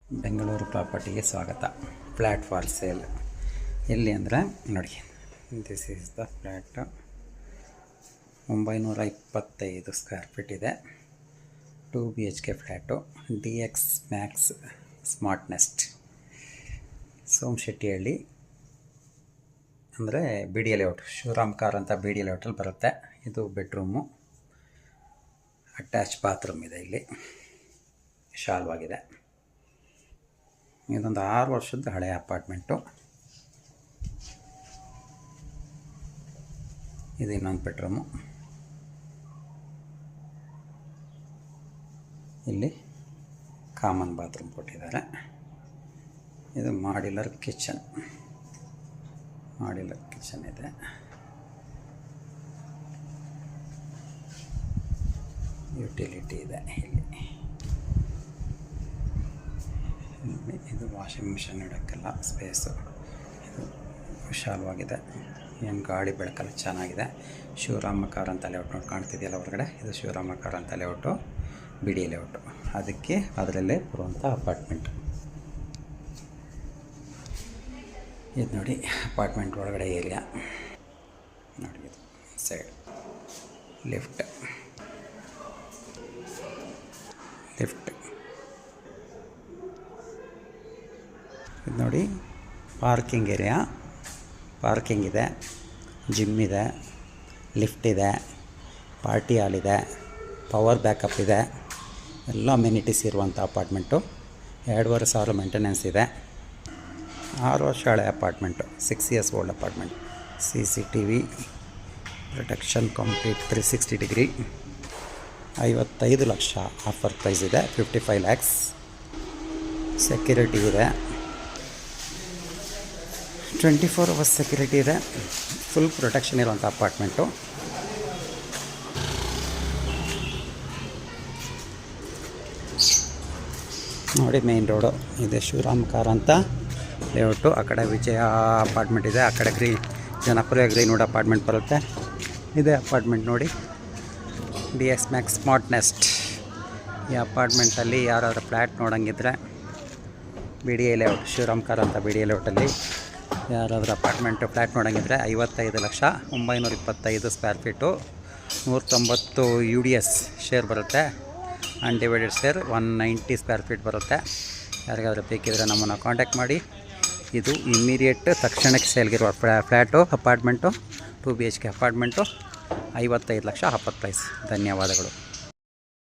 ಬೆಂಗಳೂರು ಪ್ರಾಪರ್ಟಿಗೆ ಸ್ವಾಗತ. Flat for sale ಎಲ್ಲಿ ಅಂದರೆ ನೋಡಿ, this is the flat. 925 square feet ಇದೆ. 2 BHK flat. DX Max Smart Nest, Somashettihalli ಅಂದರೆ BDA ಲೇಔಟ್, ಶಿವರಾಮ್ ಕಾರ್ ಅಂತ BDA ಲೇಔಟಲ್ಲಿ ಬರುತ್ತೆ. ಇದು ಬೆಡ್ರೂಮು, ಅಟ್ಯಾಚ್ ಬಾತ್ರೂಮ್ ಇದೆ. ಇಲ್ಲಿ ವಿಶಾಲವಾಗಿದೆ. ಇದೊಂದು 6 ವರ್ಷದ ಹಳೆಯ ಅಪಾರ್ಟ್ಮೆಂಟು. ಇದು ಇನ್ನೊಂದು ಬೆಡ್ರೂಮು. ಇಲ್ಲಿ ಕಾಮನ್ ಬಾತ್ರೂಮ್ ಕೊಟ್ಟಿದ್ದಾರೆ. ಇದು ಮಾಡ್ಯುಲರ್ ಕಿಚನ್ ಇದೆ. ಯುಟಿಲಿಟಿ ಇದೆ ಇಲ್ಲಿ. ಇದು ವಾಷಿಂಗ್ ಮಿಷನ್ ಇಡೋಕ್ಕೆಲ್ಲ ಸ್ಪೇಸು. ಇದು ವಿಶಾಲವಾಗಿದೆ. ಏನು ಗಾಳಿ ಬೆಳಕಲ್ಲ, ಚೆನ್ನಾಗಿದೆ. ಶಿವರಾಮ ಕಾರ್ ಅಂತ ಲೇಔಟ್ ನೋಡಿ ಕಾಣ್ತಿದೆಯಲ್ಲ ಹೊರಗಡೆ, ಇದು ಶಿವರಾಮ ಕಾರ್ ಅಂತ ಲೇಔಟು, BDA ಲೇಔಟು. ಅದಕ್ಕೆ ಅದರಲ್ಲೇ ಬರುವಂಥ ಅಪಾರ್ಟ್ಮೆಂಟ್ ಇದು ನೋಡಿ. ಅಪಾರ್ಟ್ಮೆಂಟ್ ಒಳಗಡೆ ಏರಿಯಾ ನೋಡಿ. ಇದು ಸೈಡ್ ಲಿಫ್ಟ್ ಇದು ನೋಡಿ. ಪಾರ್ಕಿಂಗ್ ಏರಿಯಾ, ಪಾರ್ಕಿಂಗ್ ಇದೆ, ಜಿಮ್ ಇದೆ, ಲಿಫ್ಟ್ ಇದೆ, ಪಾರ್ಟಿ ಹಾಲ್ ಇದೆ, ಪವರ್ ಬ್ಯಾಕಪ್ ಇದೆ. ಎಲ್ಲ ಅಮ್ಯುನಿಟೀಸ್ ಇರುವಂಥ ಅಪಾರ್ಟ್ಮೆಂಟು. 2,500 ಮೇಂಟೆನೆನ್ಸ್ ಇದೆ. 6 ವರ್ಷ ಹಳೆ apartment, 6 years old apartment. CCTV protection complete 360 degree. 55 lakh offer price ಇದೆ. 55 lakhs. ಸೆಕ್ಯೂರಿಟಿ ಇದೆ, 24 hours ಸೆಕ್ಯೂರಿಟಿ ಇದೆ. ಫುಲ್ ಪ್ರೊಟೆಕ್ಷನ್ ಇರುವಂಥ ಅಪಾರ್ಟ್ಮೆಂಟು. ನೋಡಿ, ಮೇನ್ ರೋಡು ಇದೆ. ಶಿವರಾಮ್ ಕಾರ್ ಅಂತ ಲೇಔಟು. ಆ ಕಡೆ ವಿಜಯ ಅಪಾರ್ಟ್ಮೆಂಟ್ ಇದೆ. ಆ ಕಡೆ ಜನಪ್ರಿಯ ಗ್ರೀನ್ವುಡ್ ಅಪಾರ್ಟ್ಮೆಂಟ್ ಬರುತ್ತೆ. ಇದೆ ಅಪಾರ್ಟ್ಮೆಂಟ್ ನೋಡಿ, DX ಮ್ಯಾಕ್ಸ್ ಸ್ಮಾರ್ಟ್ ನೆಸ್ಟ್. ಈ ಅಪಾರ್ಟ್ಮೆಂಟಲ್ಲಿ ಯಾರಾದರೂ ಫ್ಲ್ಯಾಟ್ ನೋಡೋಂಗಿದ್ರೆ BDA ಲೇಔಟ್, ಶಿವರಾಮ್ ಕಾರ್ ಅಂತ BDA ಲೇಔಟಲ್ಲಿ ಯಾರಾದರೂ ಫ್ಲ್ಯಾಟ್ ನೋಡೋಂಗಿದ್ರೆ 55 lakh, 925 square feet, 190 UDS share ಬರುತ್ತೆ. ಅನ್ಡಿವೈಡೆಡ್ ಶೇರ್ 190 ಸ್ಕ್ವೇರ್ ಫೀಟ್ ಬರುತ್ತೆ. ಯಾರಿಗಾದರೂ ಬೇಕಿದ್ರೆ ನಮ್ಮನ್ನು ಕಾಂಟ್ಯಾಕ್ಟ್ ಮಾಡಿ. ಇದು ಇಮ್ಮಿಡಿಯೇಟ್ ತಕ್ಷಣಕ್ಕೆ ಸೇಲ್ಗಿರುವ flat, apartment, 2 BHK apartment. 55 lakh offer price. ಧನ್ಯವಾದಗಳು.